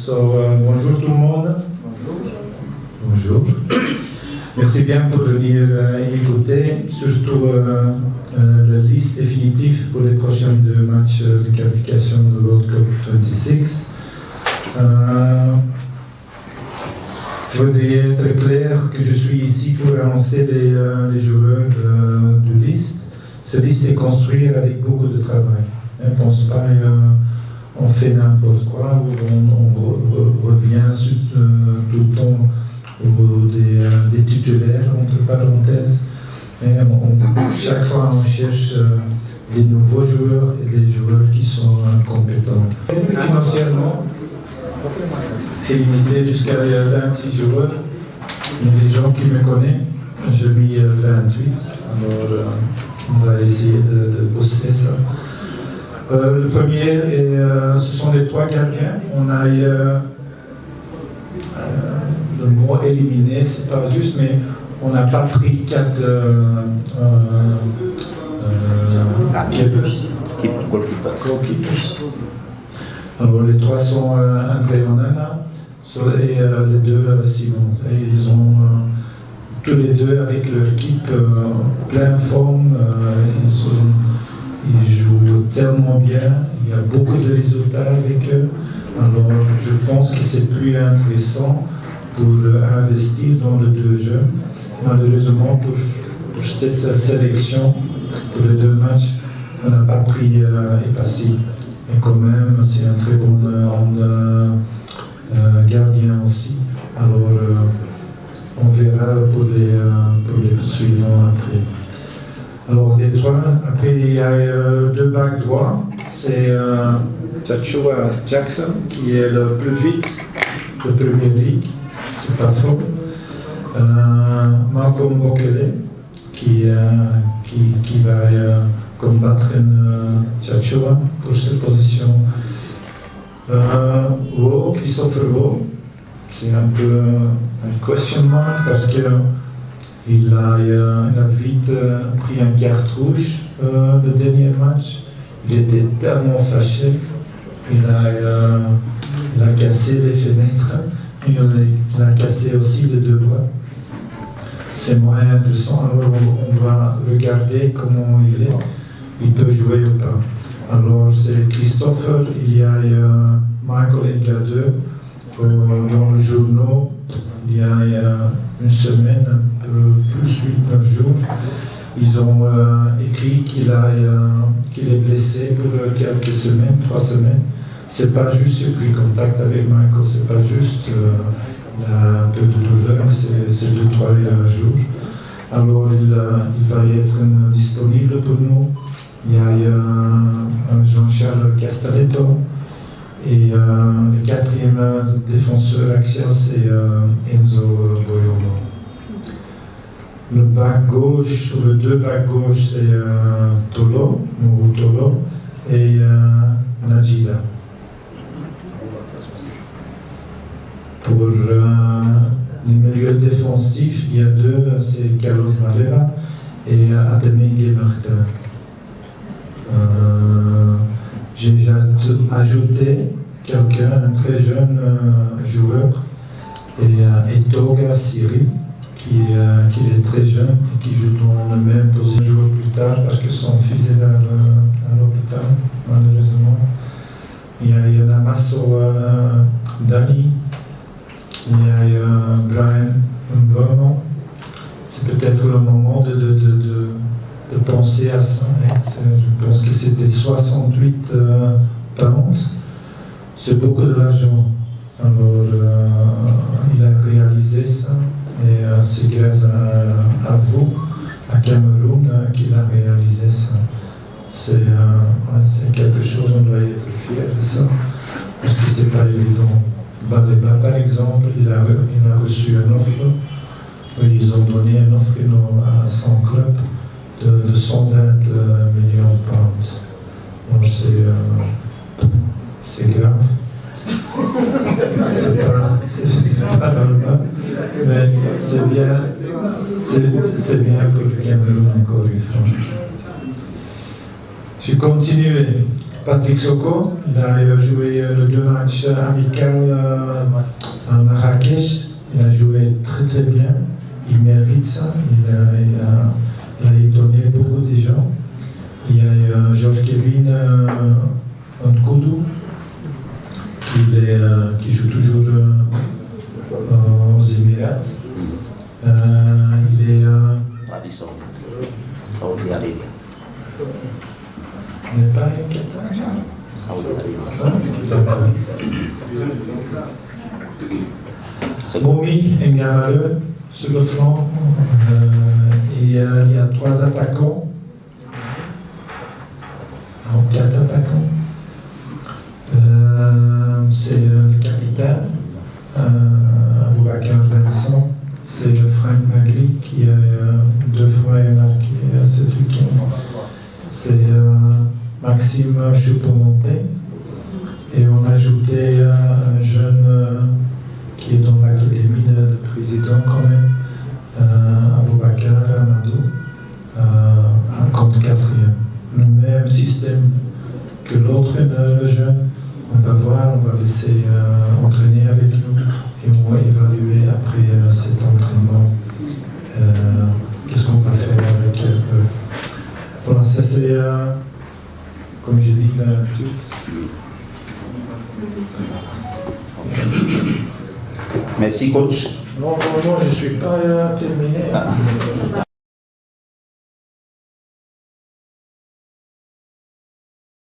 Bonjour tout le monde. Bonjour. Merci bien pour venir écouter, surtout la liste définitive pour les prochains 2 matchs de qualification de World Cup 26. Je voudrais être clair que je suis ici pour annoncer les joueurs de liste. Cette liste est construite avec beaucoup de travail. Ne pense pas on fait n'importe quoi, ou on revient tout le temps des titulaires, entre parenthèses. Et chaque fois, on cherche des nouveaux joueurs et des joueurs qui sont compétents. Financièrement, c'est limité jusqu'à 26 joueurs. Il y a des gens qui me connaissent, je mis 28, alors on va essayer de bosser ça. Le premier, ce sont les 3 gardiens. On a le mot éliminé, c'est pas juste, mais on n'a pas pris 4 goalkeepers. Alors les 3 sont André Onana et les 2 Simon. Et ils ont tous les 2 avec leur équipe pleine forme. Ils jouent tellement bien, il y a beaucoup de résultats avec eux. Alors je pense que c'est plus intéressant pour investir dans les 2 jeunes. Malheureusement pour cette sélection, pour les 2 matchs, on n'a pas pris Epassi. Et quand même, c'est un très bon gardien aussi. Alors on verra pour les suivants après. Alors les 3, après il y a 2 backs droits, c'est Joshua Jackson qui est le plus vite de Premier League, c'est pas faux. Malcolm Bokele qui va combattre Joshua pour cette position. Christopher Wo, c'est un peu un question mark parce que il a vite pris un carte rouge le dernier match. Il était tellement fâché. Il a cassé les fenêtres. Il a cassé aussi les 2 bras. C'est moins intéressant. Alors on va regarder comment il est. Il peut jouer ou pas. Alors c'est Christopher. Il y a Michael et Gadeux dans le journal. Il y a une semaine, un peu plus 8-9 jours, ils ont écrit qu'il est blessé pour quelques semaines, 3 semaines. C'est pas juste, il a pris contact avec Michael, c'est pas juste, il a un peu de douleur, c'est 2-3 jours. Alors il va être disponible pour nous. Il y a Jean-Charles Castelletto. Et le 4e défenseur axial, c'est Enzo Boyomo. Le back gauche, ou le 2 back gauche, c'est Tolo et Najida. Pour les milieux défensifs, il y a 2, c'est Carlos Valera et Ademir Martin. J'ai ajouté quelqu'un, un très jeune joueur, et Toga Siri, qui est très jeune et qui joue dans la même position un jour plus tard parce que son fils est à l'hôpital, malheureusement. Il y a Namasso Dani, il y a Brian Mbongo. C'est peut-être le moment de penser à ça. Je pense que c'était 68 pounds. C'est beaucoup de l'argent. Alors, il a réalisé ça. Et c'est grâce à vous, à Cameroun, qu'il a réalisé ça. C'est quelque chose, on doit être fier de ça. Parce que c'est pas évident. Baleba, par exemple, il a reçu une offre. Ils ont donné une offre à son club de 120 millions de pounds. Donc c'est grave. C'est pas normal. Mais c'est bien pour le Cameroun encore une fois. J'ai continué. Patrick Soko, il a joué les 2 matchs amicaux à Marrakech. Il a joué très très bien. Il mérite ça. Il a étonné beaucoup de gens. Il y a Georges Kevin Nkoudou qui joue toujours aux Émirats. Il est Arabie Saoudite. Saudi Arabie. Il n'est pas un Qatar. Saudi Arabie. D'accord. Momi Ngamaleu sur le flanc. Il y a 3 attaquants. 4 attaquants. C'est le capitaine, Aboubacar Vincent. C'est Franck Magli qui a 2 fois marqué ce week-end. C'est Maxime Choupo-Montey. Et on a ajouté un jeune qui est dans l'académie de président quand même, Aboubacar Amadou, comme 4e. Le même système que l'autre, le jeune. On va voir, on va laisser entraîner avec nous et on va évaluer après cet entraînement qu'est-ce qu'on va faire avec eux. Voilà, ça c'est, comme j'ai dit, 28. Merci coach. Non, je ne suis pas terminé.